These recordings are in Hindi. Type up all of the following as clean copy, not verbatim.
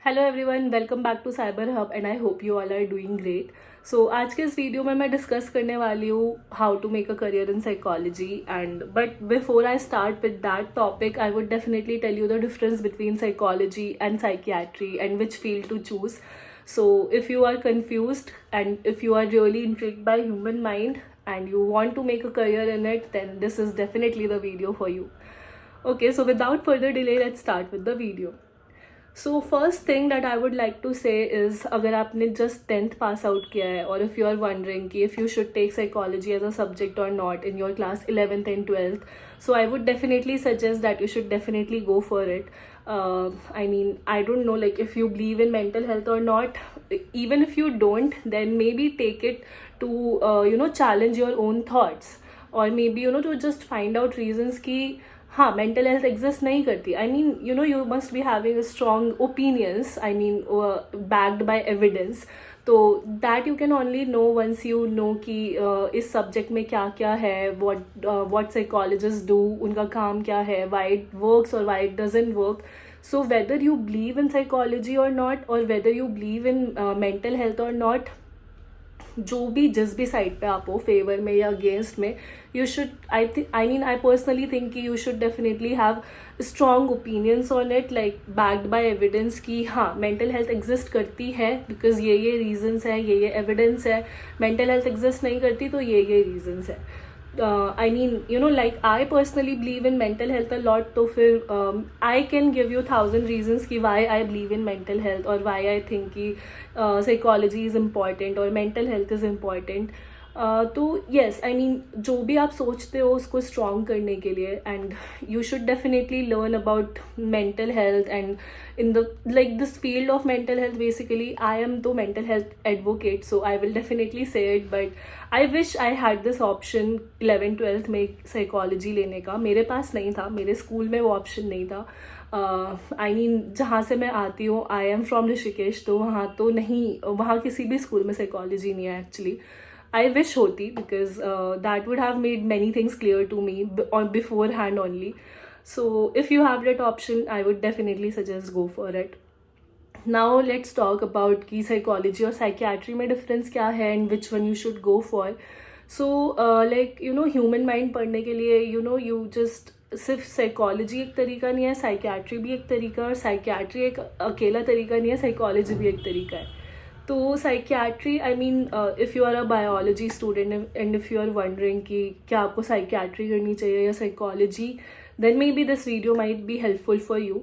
Hello everyone, welcome back to cyber hub and I hope you all are doing great. So आज के इस वीडियो में मैं डिस्कस करने वाली हूँ how to make a career in psychology and but before I start with that topic I would definitely tell you the difference between psychology and psychiatry and which field to choose. So if you are confused and if you are really intrigued by human mind and you want to make a career in it, then this is definitely the video for you. Okay, so without further delay, let's start with the video. So first thing that I would like to say is, अगर आपने जस्ट 10th पास आउट किया है और इफ़ यू आर वंडरिंग कि if you should take psychology as a subject और not in your class 11th and 12th, so I would definitely suggest that you should definitely go for it. I mean, I don't know, like, if you believe in mental health or not. Even if you don't, then maybe take it to challenge your own thoughts, or maybe to just find out reasons कि हाँ मेंटल हेल्थ एग्जिस्ट नहीं करती. I mean you must be having strong opinions, I mean backed by evidence. तो that you can only know once you know कि इस सब्जेक्ट में क्या क्या है, व्हाट साइकोलॉजिस्ट डू, उनका काम क्या है, वाई इट वर्क्स और why it doesn't work. So whether you believe in psychology और नॉट, और whether you believe in mental health और नॉट, जो भी जिस भी साइड पे आप हो, फेवर में या अगेंस्ट में, you should I personally think कि you should definitely have strong opinions on it, like backed by evidence कि हाँ मेंटल हेल्थ एग्जिस्ट करती है बिकॉज ये रीजंस है, ये एविडेंस है. मेंटल हेल्थ एग्जिस्ट नहीं करती तो ये रीजंस है. I mean, like, I personally believe in mental health a lot, तो फिर I can give you 1,000 reasons कि why I believe in mental health और why I think कि psychology is important और mental health is important. तो yes, I mean, जो भी आप सोचते हो उसको स्ट्रॉन्ग करने के लिए, and you should definitely learn about mental health and in the like this field of mental health. Basically I am the mental health advocate, so I will definitely say it, but I wish I had this option 11th-12th में psychology लेने का. मेरे पास नहीं था, मेरे स्कूल में वो ऑप्शन नहीं था. आई मीन जहाँ से मैं आती हूँ, आई एम फ्रॉम ऋषिकेश, तो वहाँ तो नहीं, वहाँ किसी भी स्कूल में साइकोलॉजी नहीं है एक्चुअली. आई विश होती because that would have made many things clear to me on beforehand only. So if you have that option, I would definitely suggest go for it. Now let's talk about कि psychology और psychiatry में difference क्या है and which one you should go for. So like human mind पढ़ने के लिए you just सिर्फ साइकोलॉजी एक तरीका नहीं है, साइकियाट्री भी एक तरीका, और साइकियाट्री एक अकेला तरीका नहीं है, साइकोलॉजी भी एक तरीका है. तो psychiatry, I mean, if you are a biology student and if you are wondering कि क्या आपको साइकियाट्री करनी चाहिए या psychology, then maybe this video might be helpful for you.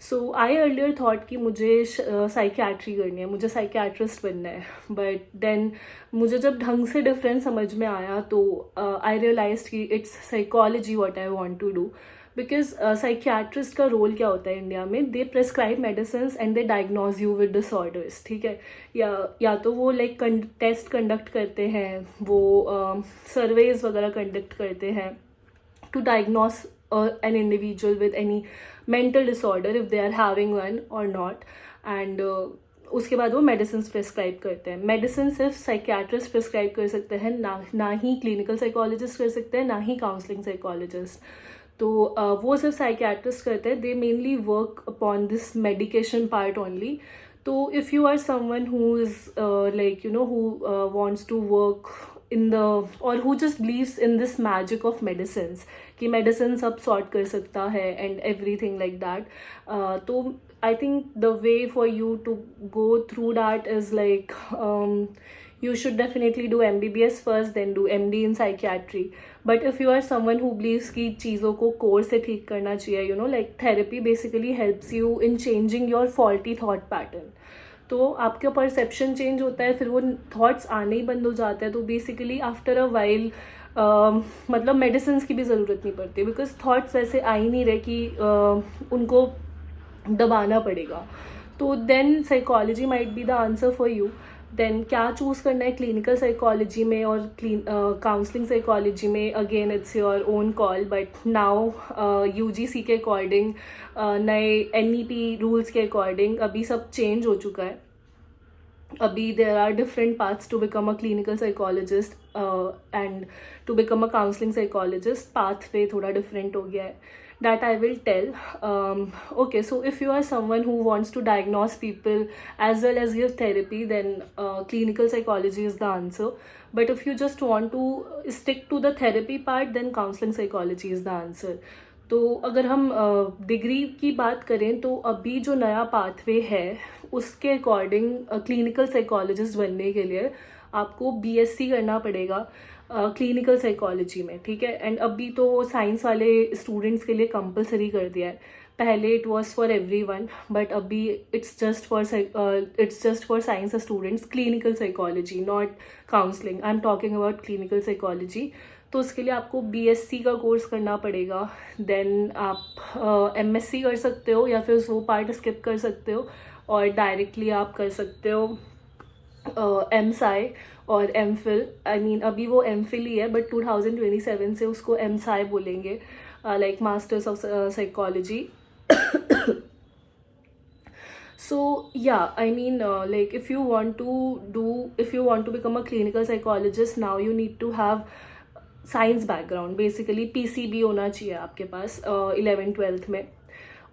So I earlier thought कि मुझे साइकियाट्री करनी है, मुझे साइकियाट्रिस्ट बनना है, बट देन मुझे जब ढंग से डिफरेंस समझ में आया तो आई रियलाइज कि it's psychology what I want to do. Because psychiatrist का रोल क्या होता है इंडिया में, they prescribe medicine and they diagnose you with disorders, ठीक है. या तो वो लाइक टेस्ट कंडक्ट करते हैं, वो सर्वेज वगैरह कंडक्ट करते हैं to diagnose an individual with any mental disorder if they are having one or not, and उसके बाद वो मेडिसिन प्रेस्क्राइब करते हैं. मेडिसिन सिर्फ साइकियाट्रिस्ट प्रेस्क्राइब कर सकते हैं, ना ही क्लिनिकल साइकोलॉजिस्ट कर सकते हैं, ना ही काउंसलिंग साइकोलॉजिस्ट. तो वो सिर्फ साइकियाट्रिस्ट करते हैं. They mainly work upon this medication part only. तो if you are someone who is like who wants to work in the, or who just believes in this magic of medicines कि medicine सब sort कर सकता है and everything like that, तो I think the way for you to go through that is like you should definitely do MBBS first, then do MD in psychiatry. But if you are someone who believes कि चीज़ों को core से ठीक करना चाहिए, like therapy basically helps you in changing your faulty thought pattern. तो आपका परसेप्शन चेंज होता है, फिर वो थॉट्स आने ही बंद हो जाते हैं. तो बेसिकली आफ्टर अ वाइल मतलब मेडिसिन की भी ज़रूरत नहीं पड़ती, बिकॉज थॉट्स ऐसे आ ही नहीं रहे कि उनको दबाना पड़ेगा. तो then psychology might be the answer for you. Then क्या चूज़ करना है क्लिनिकल साइकोलॉजी में और काउंसलिंग साइकोलॉजी में, again it's your own call. But now UGC के अकॉर्डिंग, नए NEP रूल्स के अकॉर्डिंग अभी सब चेंज हो चुका है. अभी there are different paths to become a clinical psychologist and to become a counselling psychologist. Pathway थोड़ा डिफरेंट हो गया है. that I will tell. Okay, so if you are someone who wants to diagnose people as well as give therapy, then clinical psychology is the answer. But if you just want to stick to the therapy part, then counseling psychology is the answer. तो अगर हम डिग्री की बात करें तो अभी जो नया पाथवे है उसके अकॉर्डिंग क्लिनिकल साइकोलॉजिस्ट बनने के लिए आपको बीएससी करना पड़ेगा क्लिनिकल साइकोलॉजी में, ठीक है. एंड अभी तो साइंस वाले स्टूडेंट्स के लिए कंपलसरी कर दिया है. पहले it was for everyone, but अभी it's just for science students clinical psychology, not counselling. I am talking about clinical psychology. तो उसके लिए आपको बीएससी का कोर्स करना पड़ेगा. देन आप एमएससी कर सकते हो या फिर वो पार्ट स्किप कर सकते हो और डायरेक्टली आप कर सकते हो एमसाई और एमफिल. आई मीन अभी वो एमफिल ही है, बट 2027 से उसको एमसाई बोलेंगे, like masters of psychology. So yeah, I mean, like if you want to become a clinical psychologist, now you need to have science background. Basically PCB होना चाहिए आपके पास 11th-12th में.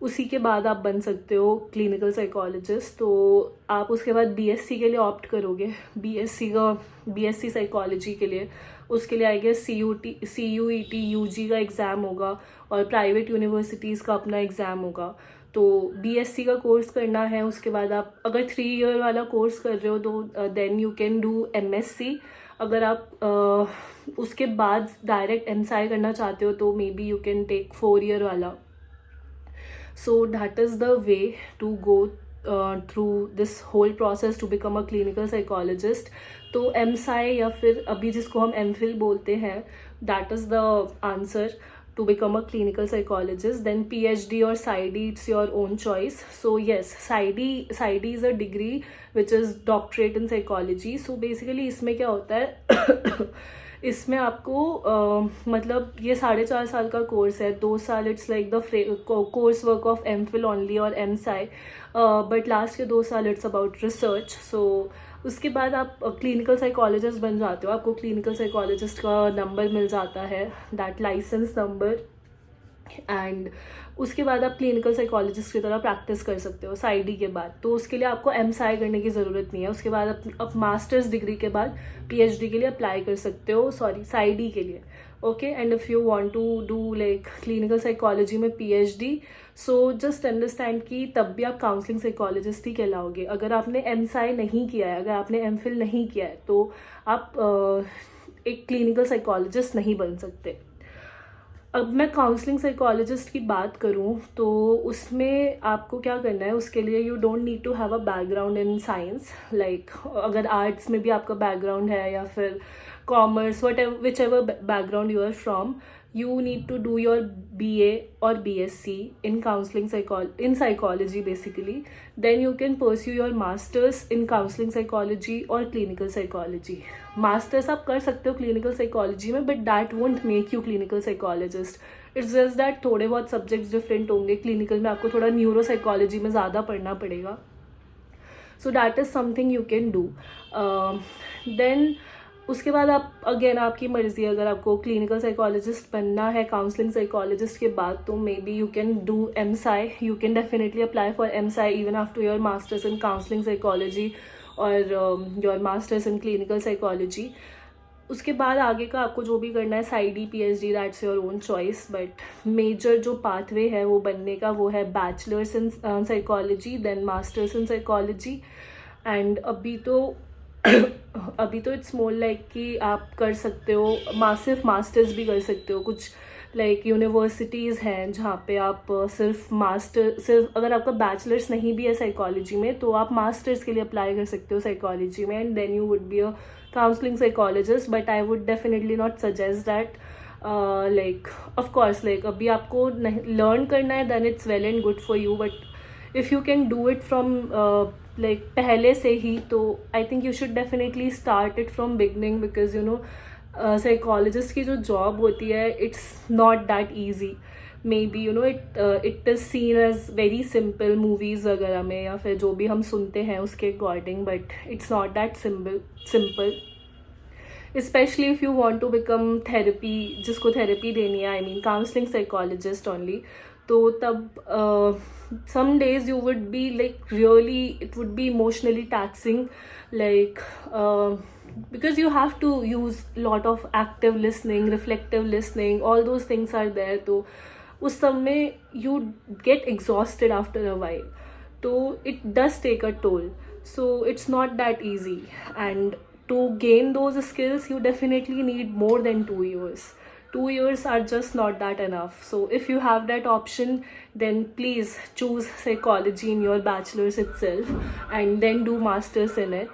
उसी के बाद आप बन सकते हो क्लिनिकल साइकोलॉजिस्ट. तो आप उसके बाद बीएससी के लिए ऑप्ट करोगे, बीएससी साइकोलॉजी के लिए. उसके लिए आई गेस CUET UG का एग्ज़ाम होगा और प्राइवेट यूनिवर्सिटीज़ का अपना एग्ज़ाम होगा. तो बीएससी का कोर्स करना है. उसके बाद आप अगर 3 ईयर वाला कोर्स कर रहे हो तो then you can do MSc. अगर आप उसके बाद डायरेक्ट एमसाई करना चाहते हो तो maybe you can take 4 year वाला. So that is the way to go through this whole process to become a clinical psychologist. तो एमसाई या फिर अभी जिसको हम एमफिल बोलते हैं, that is the answer to become a clinical psychologist. Then PhD or PsyD, it's your own choice. So yes, PsyD is a degree which is doctorate in psychology. So basically इसमें क्या होता है इसमें आपको मतलब ये 4.5 साल का कोर्स है. 2 साल it's like the course work of MPhil only और एमसाई, बट लास्ट के 2 साल इट्स अबाउट रिसर्च. सो उसके बाद आप क्लिनिकल साइकोलॉजिस्ट बन जाते हो. आपको क्लिनिकल साइकोलॉजिस्ट का नंबर मिल जाता है, दैट लाइसेंस नंबर. एंड उसके बाद आप क्लिनिकल साइकोलॉजिस्ट की तरह प्रैक्टिस कर सकते हो साइडी के बाद. तो उसके लिए आपको एमसाई करने की ज़रूरत नहीं है. उसके बाद आप मास्टर्स डिग्री के बाद पीएचडी के लिए अप्लाई कर सकते हो, साइडी के लिए. Okay, and if you want to do like clinical psychology में पीएचडी, सो जस्ट अंडरस्टैंड कि तब भी आप काउंसलिंग साइकोलॉजिस्ट ही कहलाओगे. अगर आपने एमसाई नहीं किया है, अगर आपने एमफिल नहीं किया है, तो आप एक क्लिनिकल साइकोलॉजिस्ट नहीं बन सकते. अब मैं काउंसलिंग साइकोलॉजिस्ट की बात करूं तो उसमें आपको क्या करना है. उसके लिए you don't need to have a background in science. Like अगर आर्ट्स में भी आपका बैकग्राउंड है या फिर commerce, whichever background you are from, you need to do your BA or BSc in in psychology basically. Then you can pursue your masters in counseling psychology or clinical psychology. Masters आप कर सकते हो clinical psychology में, but that won't make you clinical psychologist. It's just that थोड़े बहुत subjects different होंगे. clinical में आपको थोड़ा neuropsychology में ज़्यादा पढ़ना पड़ेगा. So that is something you can do. Then उसके बाद आप अगेन आपकी मर्ज़ी, अगर आपको क्लिनिकल साइकोलॉजिस्ट बनना है काउंसलिंग साइकोलॉजिस्ट के बाद, तो maybe you can do MSc. You can definitely apply for MSc even after your masters in counselling psychology और your masters in clinical psychology. उसके बाद आगे का आपको जो भी करना है, PsyD, PhD, that's your own choice. But major जो पाथवे है वो बनने का, वो है bachelors in psychology, then masters in psychology. And अभी तो इट्स मोर लाइक कि आप कर सकते हो सिर्फ मास्टर्स भी कर सकते हो. कुछ लाइक यूनिवर्सिटीज़ हैं जहाँ पे आप सिर्फ अगर आपका बैचलर्स नहीं भी है साइकोलॉजी में, तो आप मास्टर्स के लिए अप्लाई कर सकते हो साइकोलॉजी में, and then you would be a counselling psychologist. But I would definitely not suggest that. Like of course like अभी आपको लर्न करना है, then it's well and good for you. But if you can do it from like पहले से ही, तो I think you should definitely start it from beginning. Because you know psychologist की जो जॉब होती है, it's not that easy. Maybe you know it is seen as very simple movies वगैरह में, या फिर जो भी हम सुनते हैं उसके according, but it's not that simple. Specially if you want to become therapy, जिसको थेरेपी देनी है, I mean counselling psychologist only, तो तब some days you would be like really, it would be emotionally taxing, like because you have to use lot of active listening, reflective listening, all those things are there. तो उस समय you get exhausted after a while, so it does take a toll. So it's not that easy, and to gain those skills you definitely need more than 2 years. 2 years are just not that enough. So if you have that option, then please choose psychology in your bachelor's itself and then do masters in it.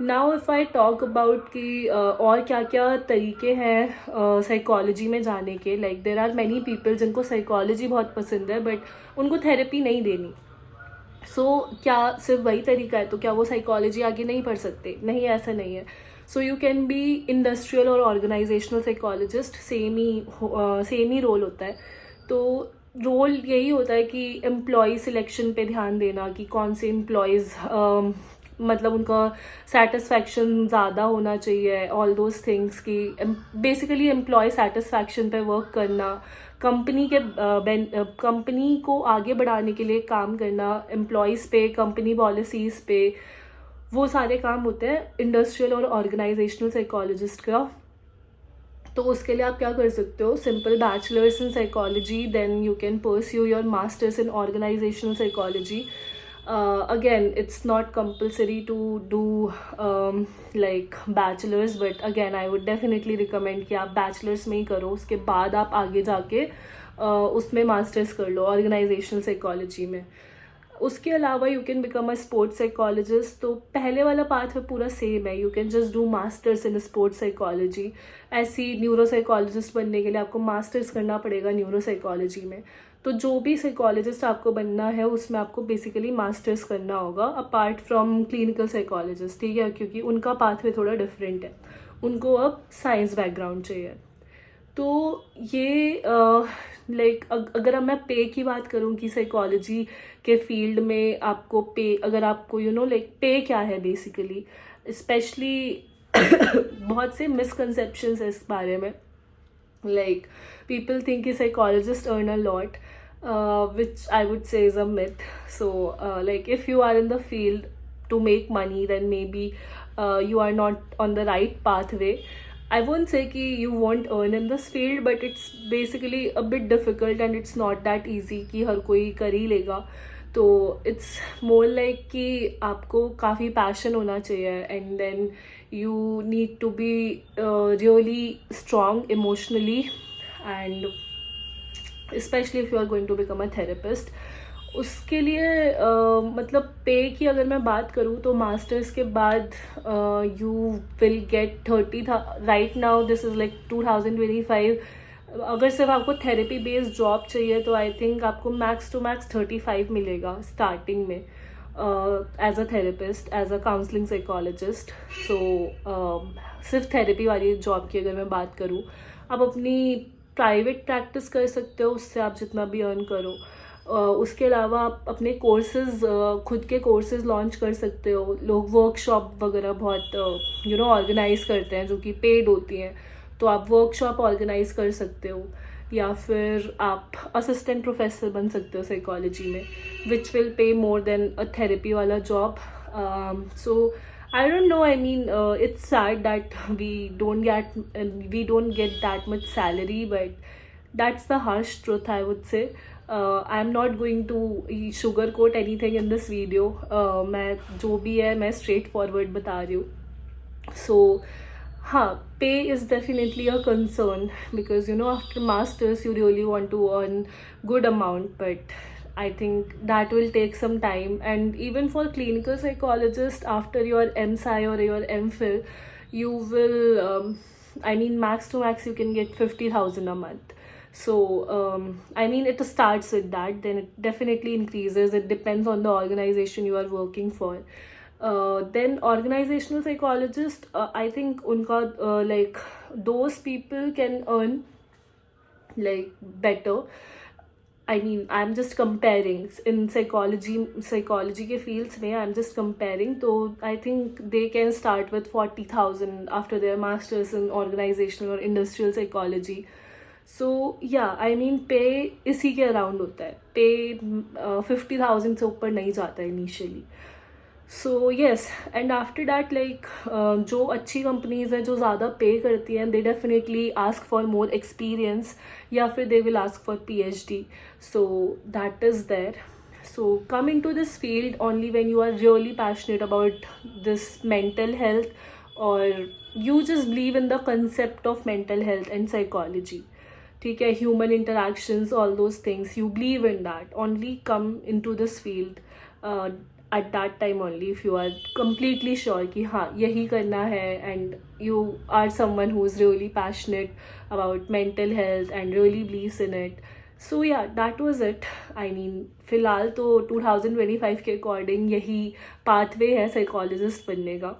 Now if I talk about कि और क्या क्या तरीके हैं साइकोलॉजी में जाने के, like there are many people जिनको साइकोलॉजी बहुत पसंद है बट उनको थेरेपी नहीं देनी. क्या सिर्फ वही तरीका है? तो क्या वो साइकोलॉजी आगे नहीं पढ़ सकते? नहीं, ऐसा नहीं है. So you can be industrial और ऑर्गेनाइजेशनल साइकोलॉजिस्ट, सेम ही रोल होता है. तो रोल यही होता है कि एम्प्लॉय सिलेक्शन पे ध्यान देना कि कौन से एम्प्लॉयज़ मतलब उनका सेटिस्फैक्शन ज़्यादा होना चाहिए, ऑल दोज थिंग्स की बेसिकली एम्प्लॉय सेटिस्फैक्शन पे वर्क करना, कंपनी को आगे बढ़ाने के लिए काम करना, एम्प्लॉयज़ पे, कंपनी पॉलिसीज़ पे, वो सारे काम होते हैं इंडस्ट्रियल और ऑर्गेनाइजेशनल साइकोलॉजिस्ट का. तो उसके लिए आप क्या कर सकते हो? Simple bachelors in psychology, then you can pursue your masters in organisational psychology. Again, it's not compulsory to do like bachelor's, but again I would definitely recommend कि आप bachelor's में ही करो, उसके बाद आप आगे जाके उसमें मास्टर्स कर लो ऑर्गेनाइजेशनल साइकोलॉजी में. उसके अलावा you can become a sports psychologist. तो पहले वाला पाथ में पूरा सेम है, you can just do masters in sports psychology. ऐसी न्यूरो साइकोलॉजिस्ट बनने के लिए आपको मास्टर्स करना पड़ेगा न्यूरो साइकोलॉजी में. तो जो भी साइकोलॉजिस्ट आपको बनना है उसमें आपको बेसिकली मास्टर्स करना होगा, अपार्ट फ्रॉम क्लिनिकल साइकोलॉजिस्ट, ठीक है, क्योंकि उनका पाथवे थोड़ा डिफरेंट है, उनको अब साइंस बैकग्राउंड चाहिए. तो ये लाइक अगर अब मैं पे की बात करूँ कि साइकोलॉजी के फील्ड में आपको पे, अगर आपको लाइक पे क्या है बेसिकली, स्पेशली बहुत से मिसकंसेप्शंस है इस बारे में. Like people think psychologists earn a lot, which I would say is a myth. So like if you are in the field to make money, then maybe you are not on the right pathway. I won't say कि you won't earn in this field, but it's basically a bit difficult and it's not that easy कि हर कोई कर ही लेगा. तो इट्स मोर लाइक कि आपको काफ़ी पैशन होना चाहिए, and then you need to be really strong emotionally, and specially if you are going to become a therapist. उसके लिए मतलब पे की अगर मैं बात करूँ तो मास्टर्स के बाद you will get 30,000. Right now this is like 2025. अगर सिर्फ आपको थेरेपी बेस्ड जॉब चाहिए तो आई थिंक आपको मैक्स टू मैक्स 35 मिलेगा स्टार्टिंग में as a therapist, as a counselling psychologist. So सिर्फ थेरेपी वाली जॉब की अगर मैं बात करूँ, आप अपनी प्राइवेट प्रैक्टिस कर सकते हो, उससे आप जितना भी अर्न करो. उसके अलावा आप अपने कोर्सेज, खुद के कोर्सेज लॉन्च कर सकते हो. लोग वर्कशॉप वगैरह बहुत ऑर्गेनाइज करते हैं जो कि पेड होती हैं, तो आप वर्कशॉप ऑर्गेनाइज कर सकते हो, या फिर आप असिस्टेंट प्रोफेसर बन सकते हो साइकोलॉजी में, which will pay more than a therapy वाला job. So I don't know, I mean it's sad that we don't get that much salary, but that's the harsh truth, I would say. I'm not going to sugarcoat anything in this video. मैं जो भी है मैं स्ट्रेट फॉरवर्ड बता रही हूँ. So हाँ, पे is definitely a concern because after masters you really want to earn good amount, but I think that will take some time. And even for clinical psychologist, after your MSci or your MPhil, you will I mean max to max you can get 50,000 a month. So I mean it starts with that, then it definitely increases. It depends on the organization you are working for. Then organizational psychologist, I think unka like those people can earn like better. I mean I'm just comparing in psychology के fields में, I'm just comparing. तो I think they can start with 40,000 after their masters in organizational or industrial psychology. सो या आई मीन पे इसी के अराउंड होता है, पे 50,000 से ऊपर नहीं जाता initially. So yes, and after that like जो अच्छी कंपनीज हैं जो ज़्यादा पे करती हैं, they definitely ask for more experience, या फिर they will ask for PhD. So that is there. So come into this field only when you are really passionate about this mental health, or you just believe in the concept of mental health and psychology. ठीक है, human interactions, all those things, you believe in that, only come into this field at that time only if you are completely sure कि हाँ यही करना है, and you are someone who is really passionate about mental health and really believes in it. सो या that was it. I mean फ़िलहाल तो 2025 के अकॉर्डिंग यही पाथवे है साइकोलॉजिस्ट बनने का.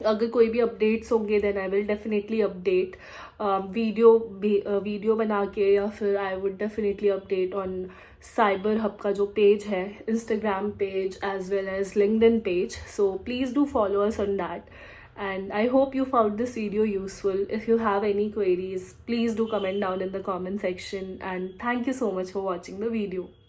अगर कोई भी अपडेट्स होंगे then I will definitely update video बना के, या फिर I would definitely update on cyber hub का जो पेज है, Instagram page as well as LinkedIn page. So please do follow us on that. And I hope you found this video useful. If you have any queries, please do comment down in the comment section, and thank you so much for watching the video.